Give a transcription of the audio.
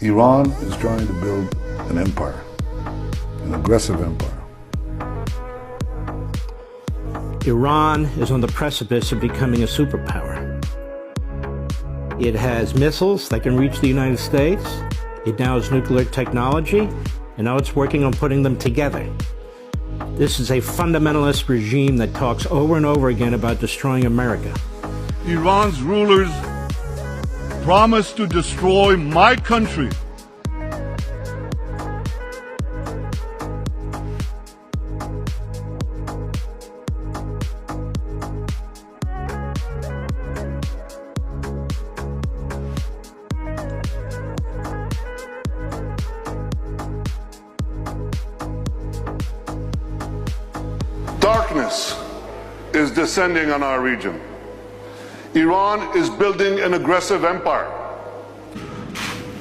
Iran is trying to build an empire, an aggressive empire. Iran is on the precipice of becoming a superpower. It has missiles that can reach the United States. It now has nuclear technology, and now it's working on putting them together. This is a fundamentalist regime that talks over and over again about destroying America. Iran's rulers promised to destroy my country. Darkness is descending on our region. Iran is building an aggressive empire.